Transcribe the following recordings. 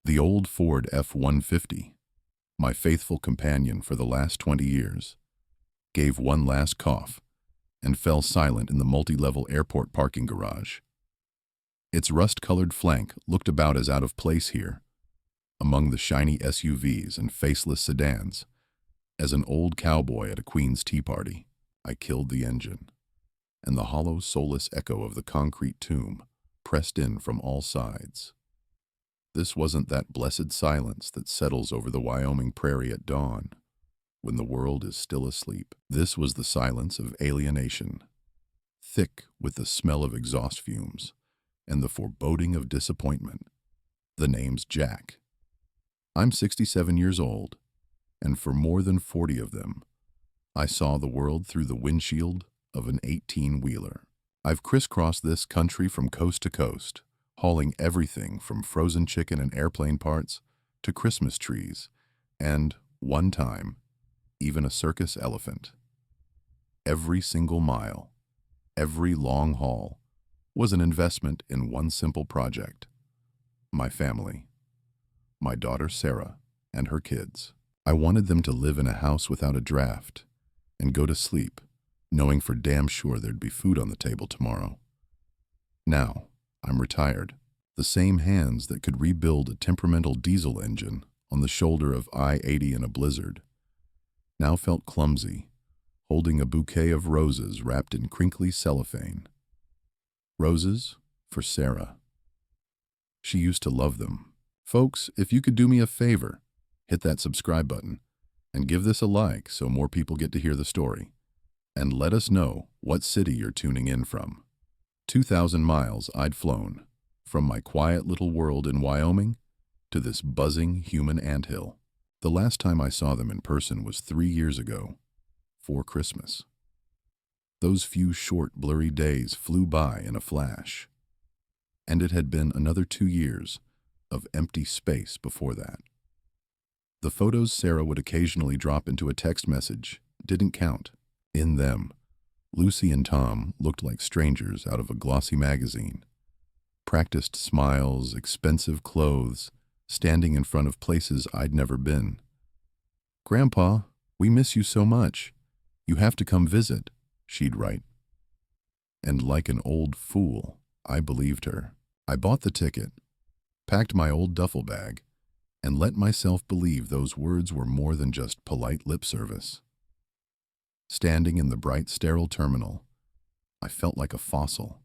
The old Ford F-150, my faithful companion for the last 20 years, gave one last cough and fell silent in the multi-level airport parking garage. Its rust-colored flank looked about as out of place here, among the shiny SUVs and faceless sedans, as an old cowboy at a Queen's tea party. I killed the engine, and the hollow, soulless echo of the concrete tomb pressed in from all sides. This wasn't that blessed silence that settles over the Wyoming prairie at dawn, when the world is still asleep. This was the silence of alienation, thick with the smell of exhaust fumes and the foreboding of disappointment. The name's Jack. I'm 67 years old, and for more than 40 of them, I saw the world through the windshield of an 18-wheeler. I've crisscrossed this country from coast to coast, hauling everything from frozen chicken and airplane parts to Christmas trees, and, one time, even a circus elephant. Every single mile, every long haul, was an investment in one simple project: my family. My daughter Sarah and her kids. I wanted them to live in a house without a draft and go to sleep, knowing for damn sure there'd be food on the table tomorrow. Now, I'm retired. The same hands that could rebuild a temperamental diesel engine on the shoulder of I-80 in a blizzard now felt clumsy, holding a bouquet of roses wrapped in crinkly cellophane. Roses for Sarah. She used to love them. Folks, if you could do me a favor, hit that subscribe button and give this a like so more people get to hear the story. And let us know what city you're tuning in from. 2,000 miles I'd flown, from my quiet little world in Wyoming to this buzzing human anthill. The last time I saw them in person was 3 years ago, for Christmas. Those few short, blurry days flew by in a flash, and it had been another 2 years of empty space before that. The photos Sarah would occasionally drop into a text message didn't count. In them, Lucy and Tom looked like strangers out of a glossy magazine. Practiced smiles, expensive clothes, standing in front of places I'd never been. "Grandpa, we miss you so much. You have to come visit," she'd write. And like an old fool, I believed her. I bought the ticket, packed my old duffel bag, and let myself believe those words were more than just polite lip service. Standing in the bright, sterile terminal, I felt like a fossil.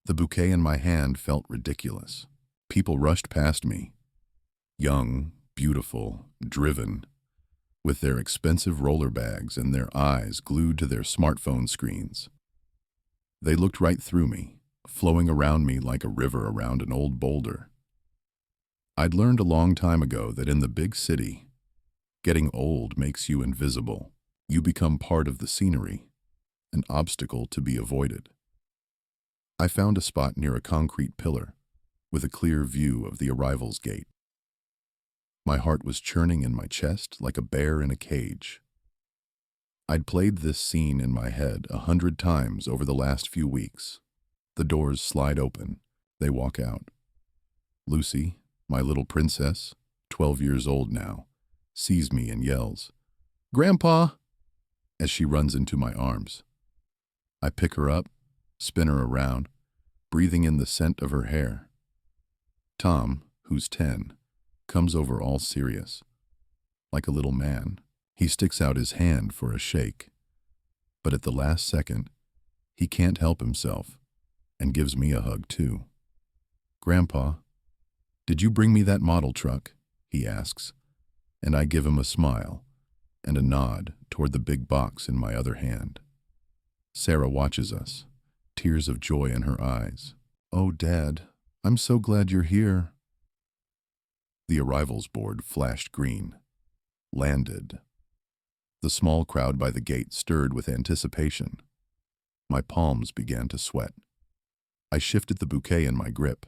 The bouquet in my hand felt ridiculous. People rushed past me, young, beautiful, driven, with their expensive roller bags and their eyes glued to their smartphone screens. They looked right through me, flowing around me like a river around an old boulder. I'd learned a long time ago that in the big city, getting old makes you invisible. You become part of the scenery, an obstacle to be avoided. I found a spot near a concrete pillar, with a clear view of the arrivals gate. My heart was churning in my chest like a bear in a cage. I'd played this scene in my head 100 times over the last few weeks. The doors slide open. They walk out. Lucy, my little princess, 12 years old now, sees me and yells, "Grandpa!" as she runs into my arms. I pick her up, spin her around, breathing in the scent of her hair. Tom, who's 10, comes over all serious. Like a little man, he sticks out his hand for a shake. But at the last second, he can't help himself and gives me a hug too. "Grandpa, did you bring me that model truck?" he asks, and I give him a smile and a nod toward the big box in my other hand. Sarah watches us, tears of joy in her eyes. "Oh, Dad, I'm so glad you're here." The arrivals board flashed green. Landed. The small crowd by the gate stirred with anticipation. My palms began to sweat. I shifted the bouquet in my grip.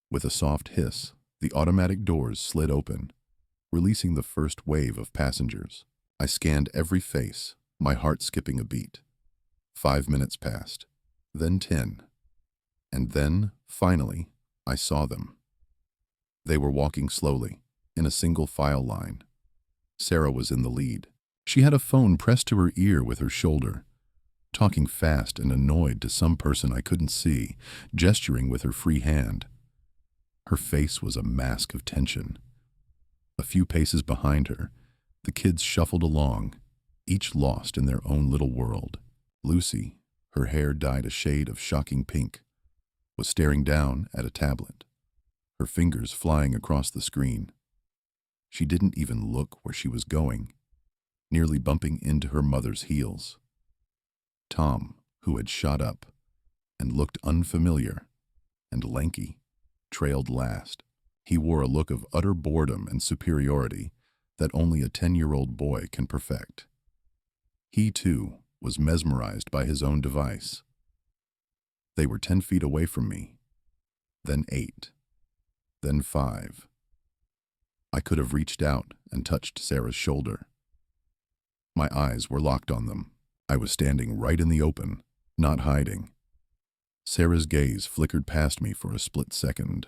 With a soft hiss, the automatic doors slid open, releasing the first wave of passengers. I scanned every face, my heart skipping a beat. 5 minutes passed, then 10. And then, finally, I saw them. They were walking slowly, in a single file line. Sarah was in the lead. She had a phone pressed to her ear with her shoulder, talking fast and annoyed to some person I couldn't see, gesturing with her free hand. Her face was a mask of tension. A few paces behind her, the kids shuffled along, each lost in their own little world. Lucy, her hair dyed a shade of shocking pink, was staring down at a tablet, her fingers flying across the screen. She didn't even look where she was going, nearly bumping into her mother's heels. Tom, who had shot up and looked unfamiliar and lanky, trailed last. He wore a look of utter boredom and superiority that only a 10-year-old boy can perfect. He, too, was mesmerized by his own device. They were 10 feet away from me, then 8, then 5. I could have reached out and touched Sarah's shoulder. My eyes were locked on them. I was standing right in the open, not hiding. Sarah's gaze flickered past me for a split second.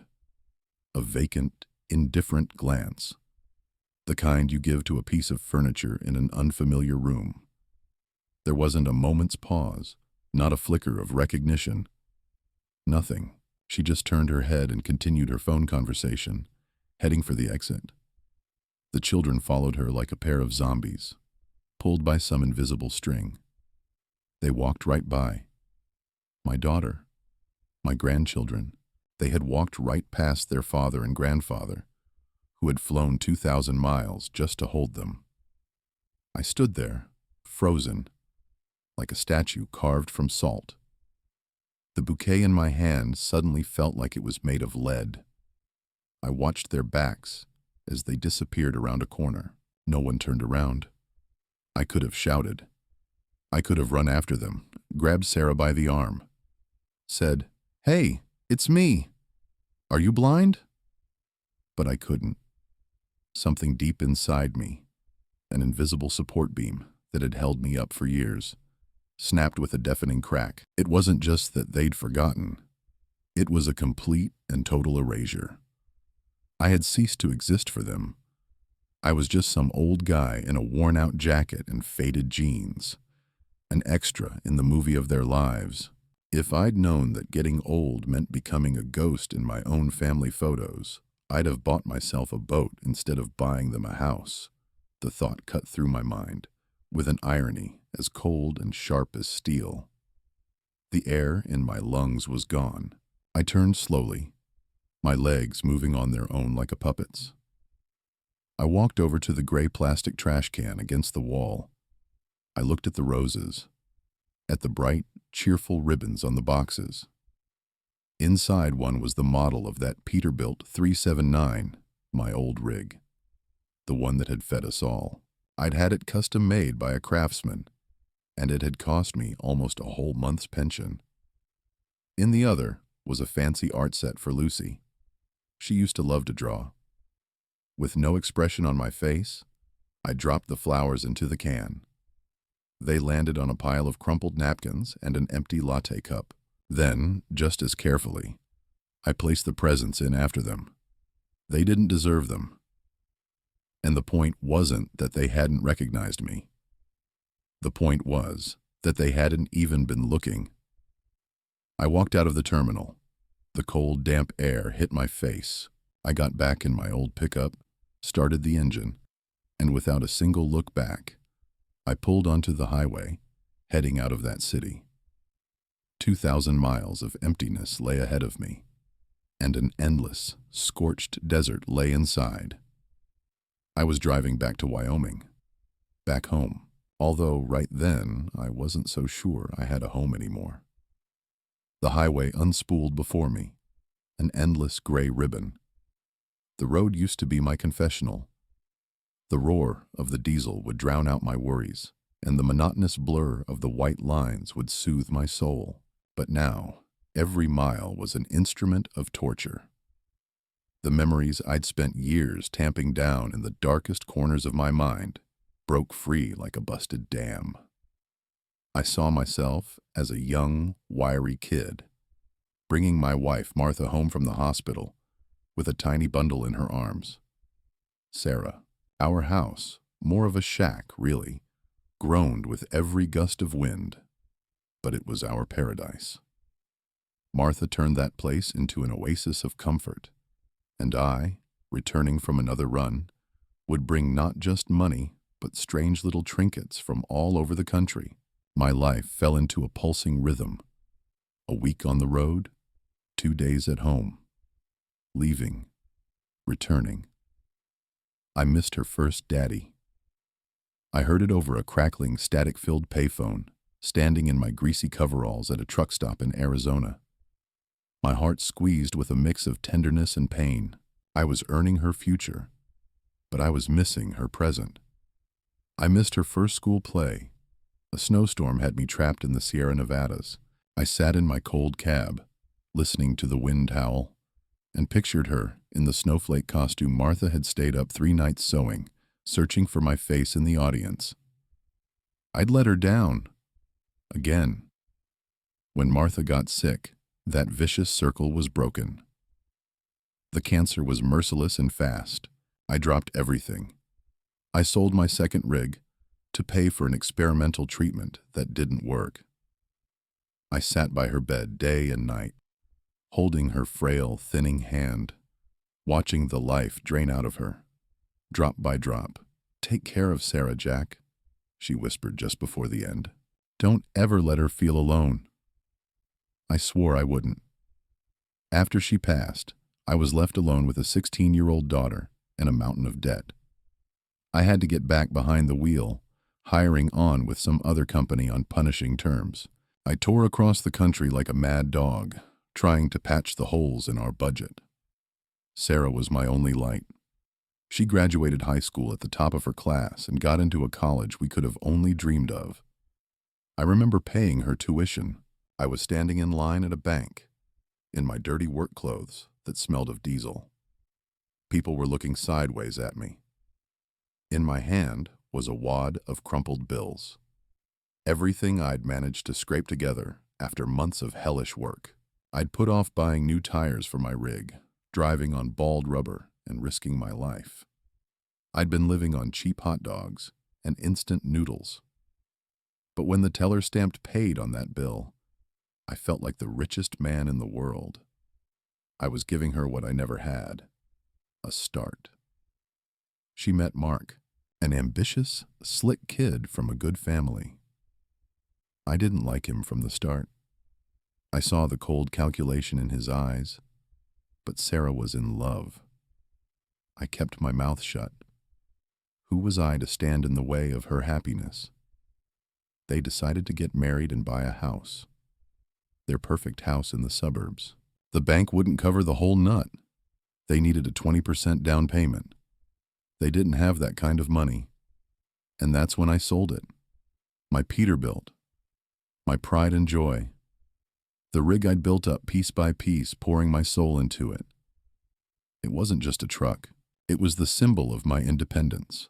A vacant, indifferent glance. The kind you give to a piece of furniture in an unfamiliar room. There wasn't a moment's pause, not a flicker of recognition. Nothing. She just turned her head and continued her phone conversation, heading for the exit. The children followed her like a pair of zombies, pulled by some invisible string. They walked right by. My daughter, my grandchildren, they had walked right past their father and grandfather, who had flown 2,000 miles just to hold them. I stood there, frozen, like a statue carved from salt. The bouquet in my hand suddenly felt like it was made of lead. I watched their backs as they disappeared around a corner. No one turned around. I could have shouted. I could have run after them, grabbed Sarah by the arm, said, "Hey, it's me. Are you blind?" But I couldn't. Something deep inside me, an invisible support beam that had held me up for years, snapped with a deafening crack. It wasn't just that they'd forgotten. It was a complete and total erasure. I had ceased to exist for them. I was just some old guy in a worn-out jacket and faded jeans, an extra in the movie of their lives. If I'd known that getting old meant becoming a ghost in my own family photos, I'd have bought myself a boat instead of buying them a house. The thought cut through my mind, with an irony as cold and sharp as steel. The air in my lungs was gone. I turned slowly, my legs moving on their own like a puppet's. I walked over to the gray plastic trash can against the wall. I looked at the roses, at the bright, cheerful ribbons on the boxes. Inside one was the model of that Peterbilt 379, my old rig, the one that had fed us all. I'd had it custom made by a craftsman, and it had cost me almost a whole month's pension. In the other was a fancy art set for Lucy. She used to love to draw. With no expression on my face, I dropped the flowers into the can. They landed on a pile of crumpled napkins and an empty latte cup. Then, just as carefully, I placed the presents in after them. They didn't deserve them. And the point wasn't that they hadn't recognized me. The point was that they hadn't even been looking. I walked out of the terminal. The cold, damp air hit my face. I got back in my old pickup, started the engine, and without a single look back, I pulled onto the highway, heading out of that city. 2,000 miles of emptiness lay ahead of me, and an endless, scorched desert lay inside. I was driving back to Wyoming, back home, although right then I wasn't so sure I had a home anymore. The highway unspooled before me, an endless gray ribbon. The road used to be my confessional. The roar of the diesel would drown out my worries, and the monotonous blur of the white lines would soothe my soul. But now, every mile was an instrument of torture. The memories I'd spent years tamping down in the darkest corners of my mind broke free like a busted dam. I saw myself as a young, wiry kid, bringing my wife Martha home from the hospital, with a tiny bundle in her arms. Sarah, our house, more of a shack, really, groaned with every gust of wind, but it was our paradise. Martha turned that place into an oasis of comfort, and I, returning from another run, would bring not just money, but strange little trinkets from all over the country. My life fell into a pulsing rhythm. A week on the road, 2 days at home. Leaving, returning. I missed her first daddy. I heard it over a crackling, static-filled payphone, standing in my greasy coveralls at a truck stop in Arizona. My heart squeezed with a mix of tenderness and pain. I was earning her future, but I was missing her present. I missed her first school play. A snowstorm had me trapped in the Sierra Nevadas. I sat in my cold cab, listening to the wind howl, and pictured her in the snowflake costume Martha had stayed up 3 nights sewing, searching for my face in the audience. I'd let her down. Again. When Martha got sick, that vicious circle was broken. The cancer was merciless and fast. I dropped everything. I sold my second rig to pay for an experimental treatment that didn't work. I sat by her bed day and night, holding her frail, thinning hand, watching the life drain out of her, drop by drop. "Take care of Sarah, Jack," she whispered just before the end. "Don't ever let her feel alone." I swore I wouldn't. After she passed, I was left alone with a 16-year-old daughter and a mountain of debt. I had to get back behind the wheel, hiring on with some other company on punishing terms. I tore across the country like a mad dog, trying to patch the holes in our budget. Sarah was my only light. She graduated high school at the top of her class and got into a college we could have only dreamed of. I remember paying her tuition. I was standing in line at a bank, in my dirty work clothes that smelled of diesel. People were looking sideways at me. In my hand was a wad of crumpled bills. Everything I'd managed to scrape together after months of hellish work. I'd put off buying new tires for my rig, driving on bald rubber and risking my life. I'd been living on cheap hot dogs and instant noodles. But when the teller stamped paid on that bill, I felt like the richest man in the world. I was giving her what I never had, a start. She met Mark, an ambitious, slick kid from a good family. I didn't like him from the start. I saw the cold calculation in his eyes, but Sarah was in love. I kept my mouth shut. Who was I to stand in the way of her happiness? They decided to get married and buy a house. Their perfect house in the suburbs. The bank wouldn't cover the whole nut. They needed a 20% down payment. They didn't have that kind of money. And that's when I sold it. My Peterbilt. My pride and joy. The rig I'd built up piece by piece, pouring my soul into it. It wasn't just a truck. It was the symbol of my independence.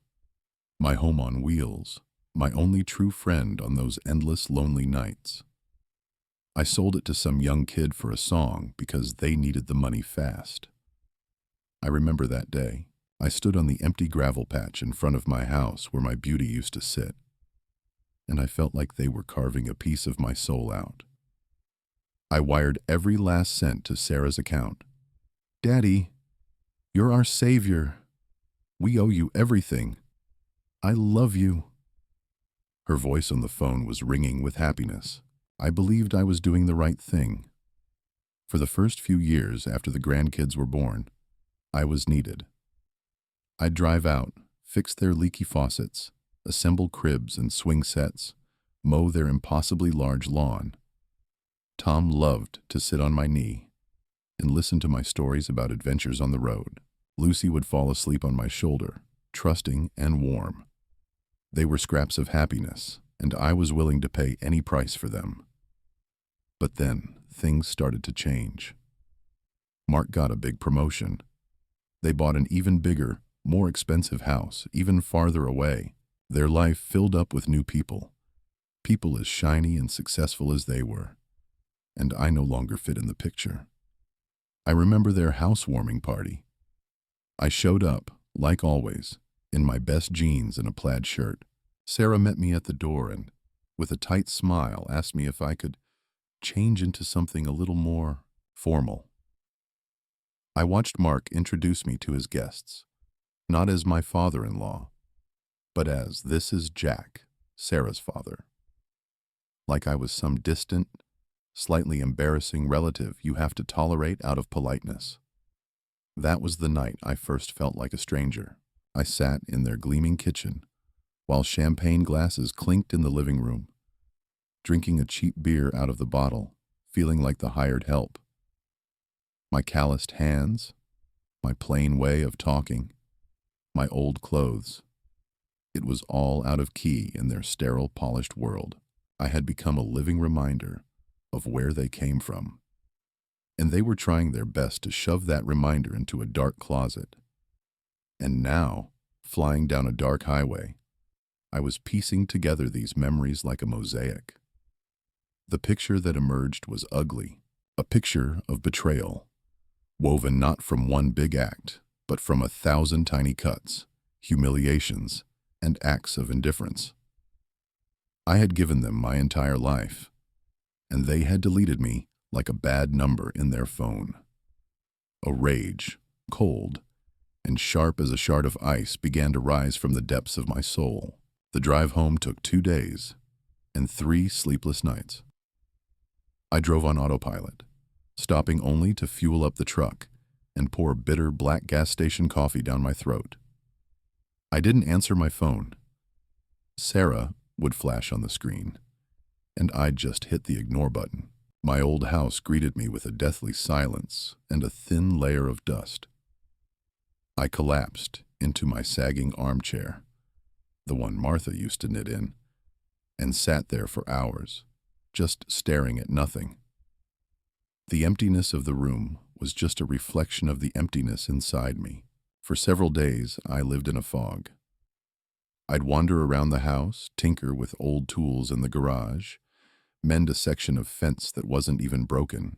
My home on wheels. My only true friend on those endless lonely nights. I sold it to some young kid for a song because they needed the money fast. I remember that day. I stood on the empty gravel patch in front of my house where my beauty used to sit, and I felt like they were carving a piece of my soul out. I wired every last cent to Sarah's account. "Daddy, you're our savior. We owe you everything. I love you." Her voice on the phone was ringing with happiness. I believed I was doing the right thing. For the first few years after the grandkids were born, I was needed. I'd drive out, fix their leaky faucets, assemble cribs and swing sets, mow their impossibly large lawn. Tom loved to sit on my knee and listen to my stories about adventures on the road. Lucy would fall asleep on my shoulder, trusting and warm. They were scraps of happiness, and I was willing to pay any price for them. But then, things started to change. Mark got a big promotion. They bought an even bigger, more expensive house, even farther away. Their life filled up with new people. People as shiny and successful as they were. And I no longer fit in the picture. I remember their housewarming party. I showed up, like always, in my best jeans and a plaid shirt. Sarah met me at the door and, with a tight smile, asked me if I could change into something a little more formal. I watched Mark introduce me to his guests, not as my father-in-law, but as "This is Jack, Sarah's father." Like I was some distant, slightly embarrassing relative you have to tolerate out of politeness. That was the night I first felt like a stranger. I sat in their gleaming kitchen, while champagne glasses clinked in the living room, drinking a cheap beer out of the bottle, feeling like the hired help. My calloused hands, my plain way of talking, my old clothes. It was all out of key in their sterile, polished world. I had become a living reminder of where they came from, and they were trying their best to shove that reminder into a dark closet. And now, flying down a dark highway, I was piecing together these memories like a mosaic. The picture that emerged was ugly, a picture of betrayal, woven not from one big act, but from 1,000 tiny cuts, humiliations, and acts of indifference. I had given them my entire life, and they had deleted me like a bad number in their phone. A rage, cold, and sharp as a shard of ice, began to rise from the depths of my soul. The drive home took 2 days and 3 sleepless nights. I drove on autopilot, stopping only to fuel up the truck and pour bitter black gas station coffee down my throat. I didn't answer my phone. Sarah would flash on the screen, and I'd just hit the ignore button. My old house greeted me with a deathly silence and a thin layer of dust. I collapsed into my sagging armchair, the one Martha used to knit in, and sat there for hours, just staring at nothing. The emptiness of the room was just a reflection of the emptiness inside me. For several days, I lived in a fog. I'd wander around the house, tinker with old tools in the garage, mend a section of fence that wasn't even broken.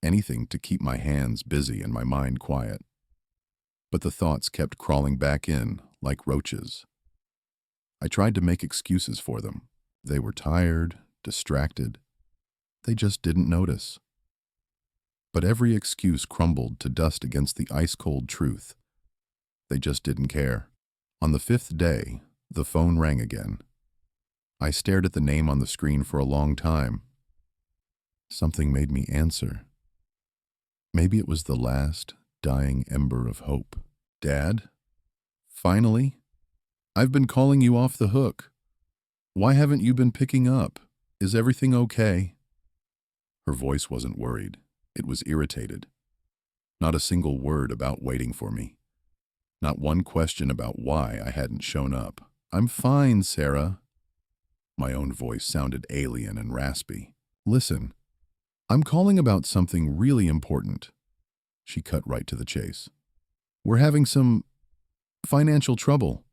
Anything to keep my hands busy and my mind quiet. But the thoughts kept crawling back in like roaches. I tried to make excuses for them. They were tired, distracted. They just didn't notice. But every excuse crumbled to dust against the ice-cold truth. They just didn't care. On the 5th day, the phone rang again. I stared at the name on the screen for a long time. Something made me answer. Maybe it was the last, dying ember of hope. "Dad? Finally? I've been calling you off the hook. Why haven't you been picking up? Is everything okay?" Her voice wasn't worried. It was irritated. Not a single word about waiting for me. Not one question about why I hadn't shown up. "I'm fine, Sarah." My own voice sounded alien and raspy. "Listen, I'm calling about something really important." She cut right to the chase. "We're having some financial trouble.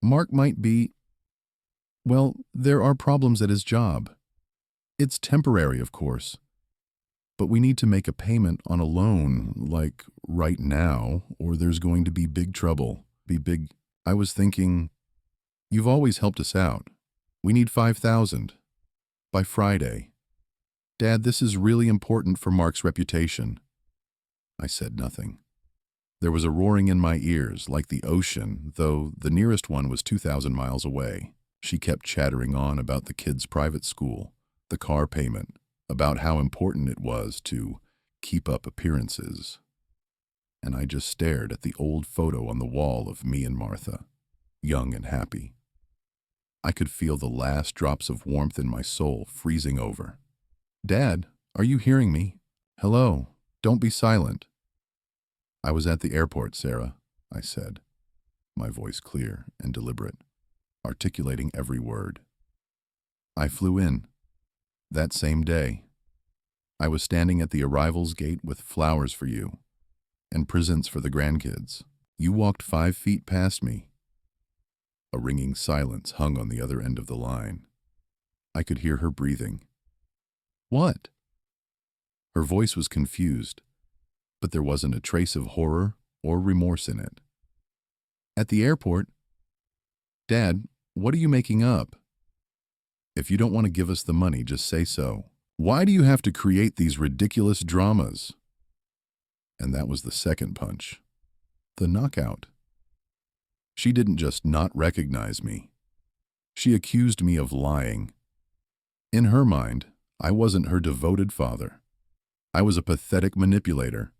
Mark might be... Well, there are problems at his job. It's temporary, of course. But we need to make a payment on a loan, like right now, or there's going to be big trouble. I was thinking, you've always helped us out. We need $5,000 by Friday. Dad, this is really important for Mark's reputation." I said nothing. There was a roaring in my ears, like the ocean, though the nearest one was 2,000 miles away. She kept chattering on about the kids' private school, the car payment, about how important it was to keep up appearances. And I just stared at the old photo on the wall of me and Martha, young and happy. I could feel the last drops of warmth in my soul freezing over. "Dad, are you hearing me? Hello, don't be silent." "I was at the airport, Sarah," I said, my voice clear and deliberate, articulating every word. "I flew in. That same day. I was standing at the arrivals gate with flowers for you and presents for the grandkids. You walked 5 feet past me." A ringing silence hung on the other end of the line. I could hear her breathing. "What?" Her voice was confused, but there wasn't a trace of horror or remorse in it. At the airport, "Dad, what are you making up? If you don't want to give us the money, just say so. Why do you have to create these ridiculous dramas?" And that was the second punch. The knockout. She didn't just not recognize me. She accused me of lying. In her mind, I wasn't her devoted father. I was a pathetic manipulator,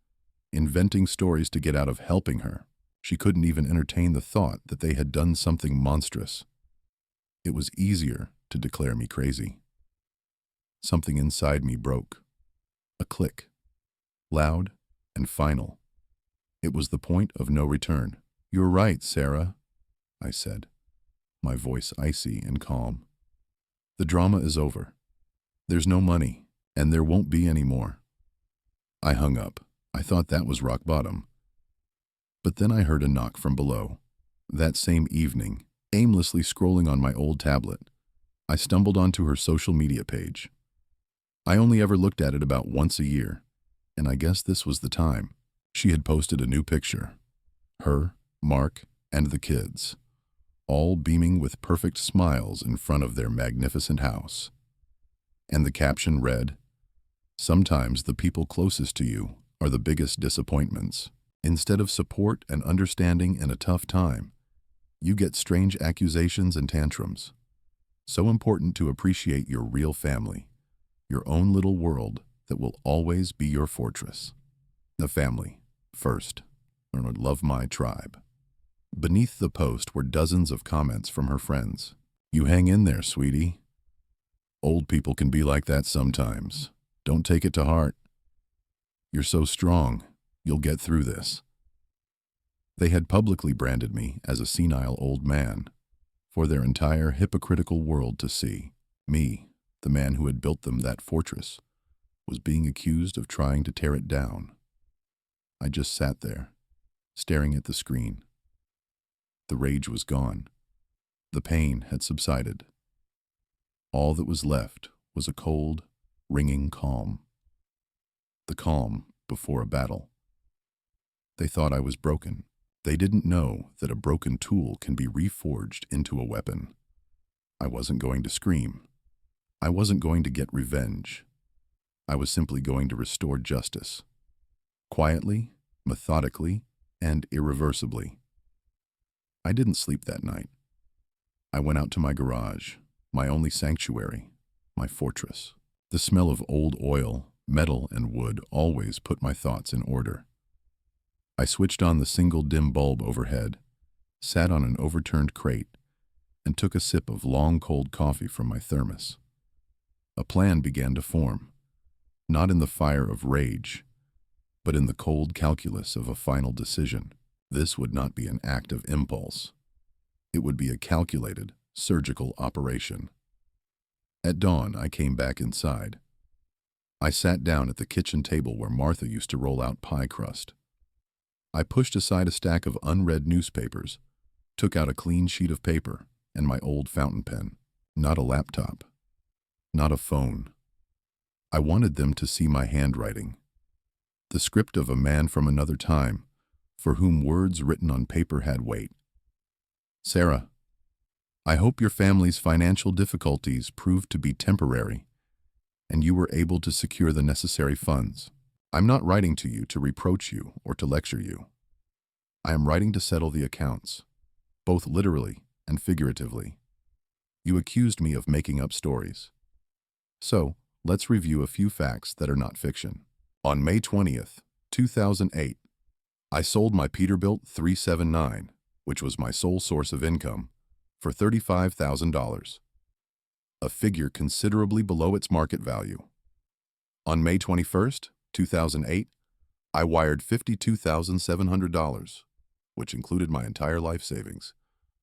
inventing stories to get out of helping her. She couldn't even entertain the thought that they had done something monstrous. It was easier to declare me crazy. Something inside me broke. A click. Loud and final. It was the point of no return. "You're right, Sarah," I said, my voice icy and calm. "The drama is over. There's no money, and there won't be any more." I hung up. I thought that was rock bottom. But then I heard a knock from below. That same evening, aimlessly scrolling on my old tablet, I stumbled onto her social media page. I only ever looked at it about once a year, and I guess this was the time. She had posted a new picture. Her, Mark, and the kids, all beaming with perfect smiles in front of their magnificent house. And the caption read, "Sometimes the people closest to you are the biggest disappointments. Instead of support and understanding in a tough time, you get strange accusations and tantrums. So important to appreciate your real family, your own little world that will always be your fortress. The family, first. Or love my tribe." Beneath the post were dozens of comments from her friends. "You hang in there, sweetie. Old people can be like that sometimes. Don't take it to heart. You're so strong. You'll get through this." They had publicly branded me as a senile old man for their entire hypocritical world to see. Me, the man who had built them that fortress, was being accused of trying to tear it down. I just sat there, staring at the screen. The rage was gone. The pain had subsided. All that was left was a cold, ringing calm. The calm before a battle. They thought I was broken. They didn't know that a broken tool can be reforged into a weapon. I wasn't going to scream. I wasn't going to get revenge. I was simply going to restore justice. Quietly, methodically, and irreversibly. I didn't sleep that night. I went out to my garage, my only sanctuary, my fortress. The smell of old oil, metal, and wood always put my thoughts in order. I switched on the single dim bulb overhead, sat on an overturned crate, and took a sip of long cold coffee from my thermos. A plan began to form, not in the fire of rage, but in the cold calculus of a final decision. This would not be an act of impulse. It would be a calculated, surgical operation. At dawn, I came back inside. I sat down at the kitchen table where Martha used to roll out pie crust. I pushed aside a stack of unread newspapers, took out a clean sheet of paper and my old fountain pen. Not a laptop, not a phone. I wanted them to see my handwriting, the script of a man from another time, for whom words written on paper had weight. "Sarah, I hope your family's financial difficulties proved to be temporary, and you were able to secure the necessary funds. I'm not writing to you to reproach you or to lecture you. I am writing to settle the accounts, both literally and figuratively. You accused me of making up stories. So, let's review a few facts that are not fiction. On May 20th, 2008, I sold my Peterbilt 379, which was my sole source of income, for $35,000, a figure considerably below its market value. On May 21st, 2008, I wired $52,700, which included my entire life savings,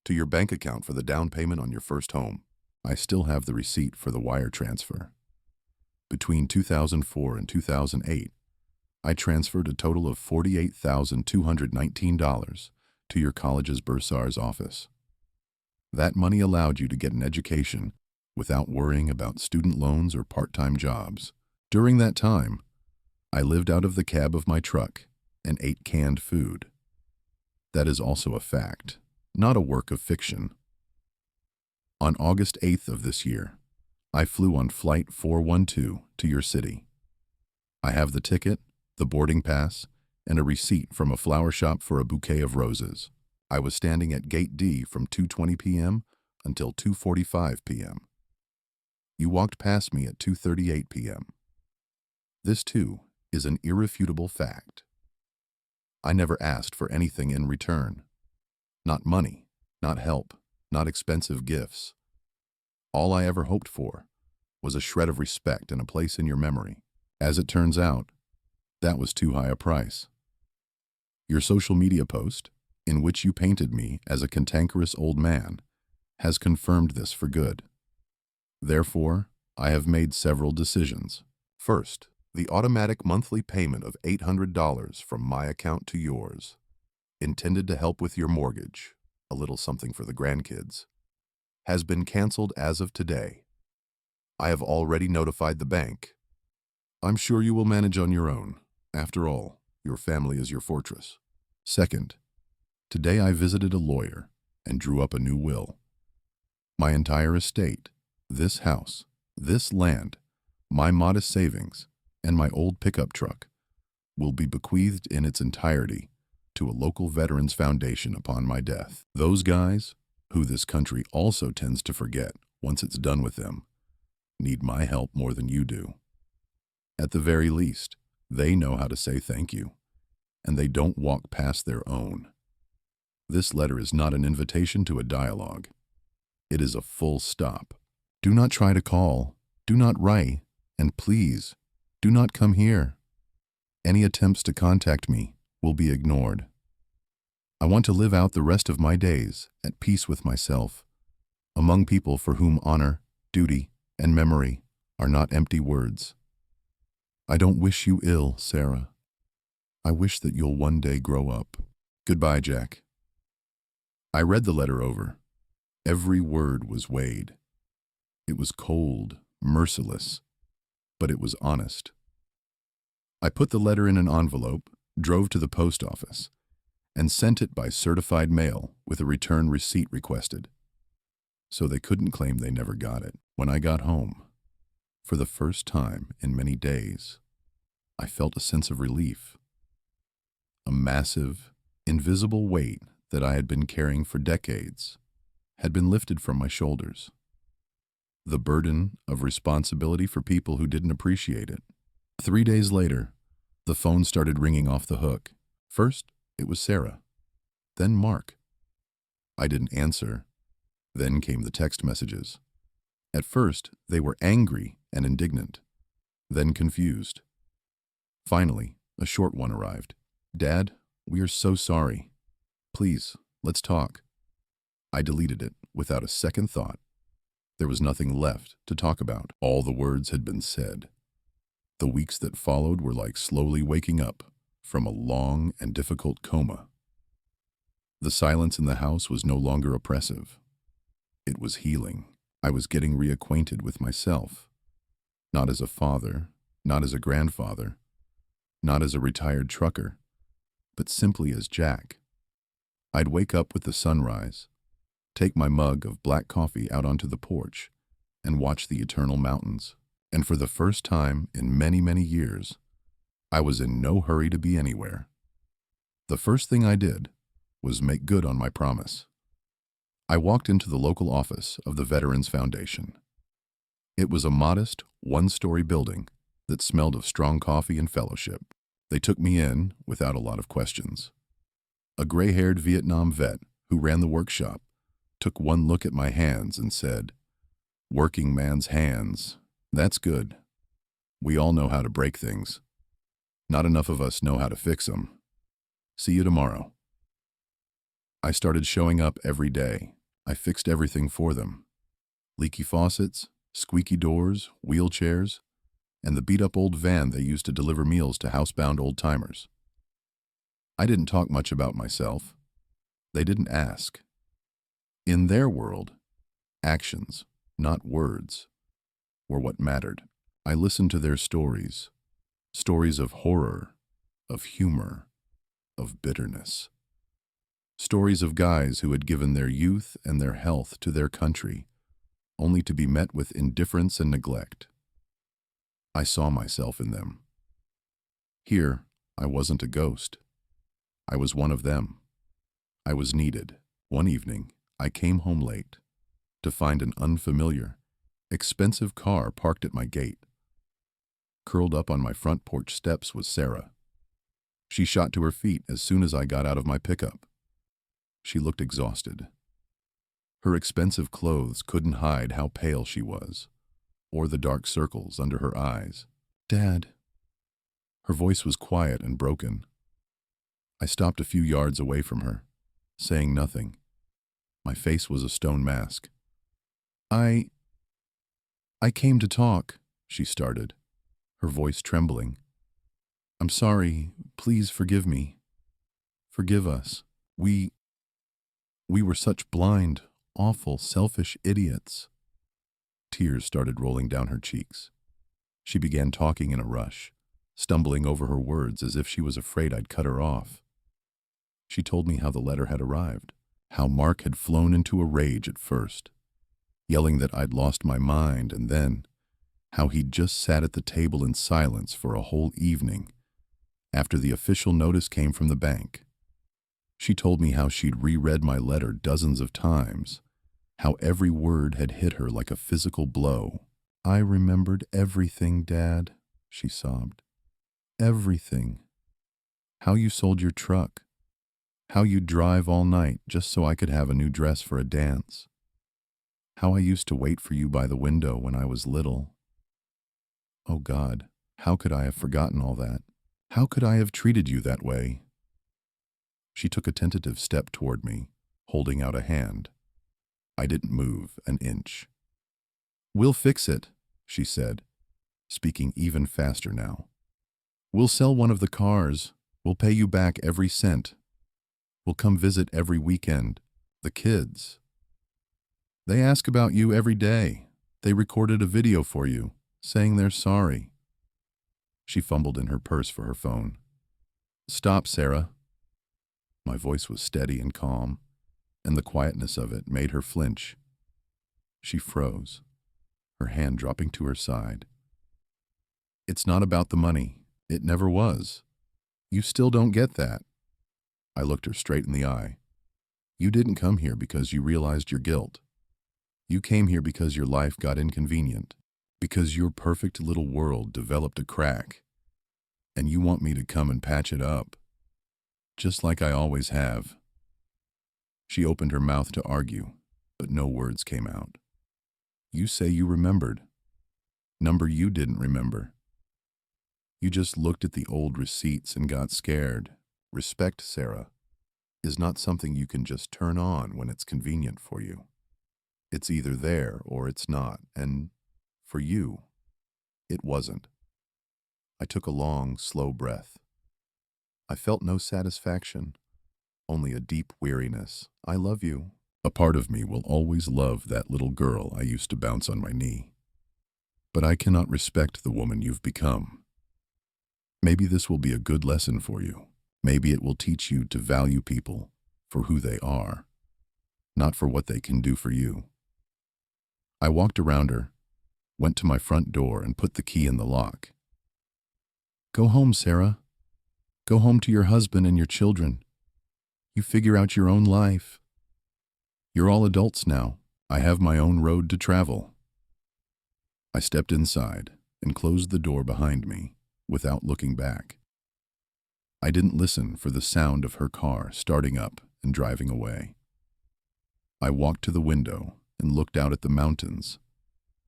to your bank account for the down payment on your first home. I still have the receipt for the wire transfer. Between 2004 and 2008, I transferred a total of $48,219 to your college's bursar's office. That money allowed you to get an education without worrying about student loans or part-time jobs. During that time, I lived out of the cab of my truck, and ate canned food. That is also a fact, not a work of fiction. On August 8th of this year, I flew on Flight 412 to your city. I have the ticket, the boarding pass, and a receipt from a flower shop for a bouquet of roses. I was standing at Gate D from 2:20 p.m. until 2:45 p.m. You walked past me at 2:38 p.m. This, too, is an irrefutable fact. I never asked for anything in return. Not money, not help, not expensive gifts. All I ever hoped for was a shred of respect and a place in your memory. As it turns out, that was too high a price. Your social media post, in which you painted me as a cantankerous old man, has confirmed this for good. Therefore, I have made several decisions. First, the automatic monthly payment of $800 from my account to yours, intended to help with your mortgage, a little something for the grandkids, has been canceled as of today. I have already notified the bank. I'm sure you will manage on your own. After all, your family is your fortress. Second, today I visited a lawyer and drew up a new will. My entire estate, this house, this land, my modest savings, and my old pickup truck will be bequeathed in its entirety to a local veterans foundation upon my death. Those guys, who this country also tends to forget once it's done with them, need my help more than you do. At the very least, they know how to say thank you, and they don't walk past their own. This letter is not an invitation to a dialogue. It is a full stop. Do not try to call, do not write, and please, do not come here. Any attempts to contact me will be ignored. I want to live out the rest of my days at peace with myself, among people for whom honor, duty, and memory are not empty words. I don't wish you ill, Sarah. I wish that you'll one day grow up. Goodbye, Jack. I read the letter over. Every word was weighed. It was cold, merciless, but it was honest. I put the letter in an envelope, drove to the post office, and sent it by certified mail with a return receipt requested, so they couldn't claim they never got it. When I got home, for the first time in many days, I felt a sense of relief. A massive, invisible weight that I had been carrying for decades had been lifted from my shoulders. The burden of responsibility for people who didn't appreciate it. 3 days later, the phone started ringing off the hook. First, it was Sarah, then Mark. I didn't answer. Then came the text messages. At first, they were angry and indignant, then confused. Finally, a short one arrived. Dad, we are so sorry. Please, let's talk. I deleted it without a second thought. There was nothing left to talk about. All the words had been said. The weeks that followed were like slowly waking up from a long and difficult coma. The silence in the house was no longer oppressive. It was healing. I was getting reacquainted with myself. Not as a father, not as a grandfather, not as a retired trucker, but simply as Jack. I'd wake up with the sunrise, take my mug of black coffee out onto the porch, and watch the eternal mountains. And for the first time in many, many years, I was in no hurry to be anywhere. The first thing I did was make good on my promise. I walked into the local office of the Veterans Foundation. It was a modest, one-story building that smelled of strong coffee and fellowship. They took me in without a lot of questions. A gray-haired Vietnam vet who ran the workshop took one look at my hands and said, "Working man's hands. That's good. We all know how to break things. Not enough of us know how to fix them. See you tomorrow." I started showing up every day. I fixed everything for them. Leaky faucets, squeaky doors, wheelchairs, and the beat-up old van they used to deliver meals to housebound old-timers. I didn't talk much about myself. They didn't ask. In their world, actions, not words, were what mattered. I listened to their stories, stories of horror, of humor, of bitterness. Stories of guys who had given their youth and their health to their country, only to be met with indifference and neglect. I saw myself in them. Here, I wasn't a ghost. I was one of them. I was needed. One evening, I came home late to find an unfamiliar, expensive car parked at my gate. Curled up on my front porch steps was Sarah. She shot to her feet as soon as I got out of my pickup. She looked exhausted. Her expensive clothes couldn't hide how pale she was, or the dark circles under her eyes. "Dad." Her voice was quiet and broken. I stopped a few yards away from her, saying nothing. My face was a stone mask. I came to talk," she started, her voice trembling. "I'm sorry. Please forgive me. Forgive us. We were such blind, awful, selfish idiots." Tears started rolling down her cheeks. She began talking in a rush, stumbling over her words as if she was afraid I'd cut her off. She told me how the letter had arrived, how Mark had flown into a rage at first, yelling that I'd lost my mind, and then how he'd just sat at the table in silence for a whole evening after the official notice came from the bank. She told me how she'd reread my letter dozens of times, how every word had hit her like a physical blow. "I remembered everything, Dad," she sobbed. "Everything. How you sold your truck. How you'd drive all night just so I could have a new dress for a dance. How I used to wait for you by the window when I was little. Oh God, how could I have forgotten all that? How could I have treated you that way?" She took a tentative step toward me, holding out a hand. I didn't move an inch. "We'll fix it," she said, speaking even faster now. "We'll sell one of the cars. We'll pay you back every cent. We'll come visit every weekend. The kids. They ask about you every day. They recorded a video for you, saying they're sorry." She fumbled in her purse for her phone. "Stop, Sarah." My voice was steady and calm, and the quietness of it made her flinch. She froze, her hand dropping to her side. "It's not about the money. It never was. You still don't get that." I looked her straight in the eye. "You didn't come here because you realized your guilt. You came here because your life got inconvenient, because your perfect little world developed a crack, and you want me to come and patch it up, just like I always have." She opened her mouth to argue, but no words came out. "You say you remembered. Number you didn't remember. You just looked at the old receipts and got scared. Respect, Sarah, is not something you can just turn on when it's convenient for you. It's either there or it's not, and for you, it wasn't." I took a long, slow breath. I felt no satisfaction, only a deep weariness. "I love you." A part of me will always love that little girl I used to bounce on my knee. But I cannot respect the woman you've become. Maybe this will be a good lesson for you. Maybe it will teach you to value people for who they are, not for what they can do for you. I walked around her, went to my front door, and put the key in the lock. "Go home, Sarah. Go home to your husband and your children. You figure out your own life. You're all adults now. I have my own road to travel." I stepped inside and closed the door behind me without looking back. I didn't listen for the sound of her car starting up and driving away. I walked to the window and looked out at the mountains,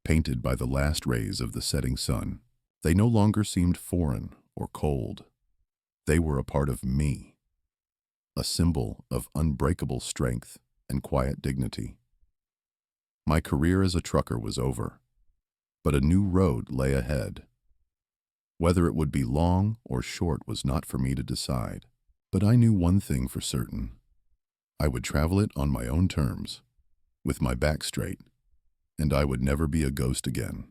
painted by the last rays of the setting sun. They no longer seemed foreign or cold. They were a part of me, a symbol of unbreakable strength and quiet dignity. My career as a trucker was over, but a new road lay ahead. Whether it would be long or short was not for me to decide, but I knew one thing for certain. I would travel it on my own terms, with my back straight, and I would never be a ghost again.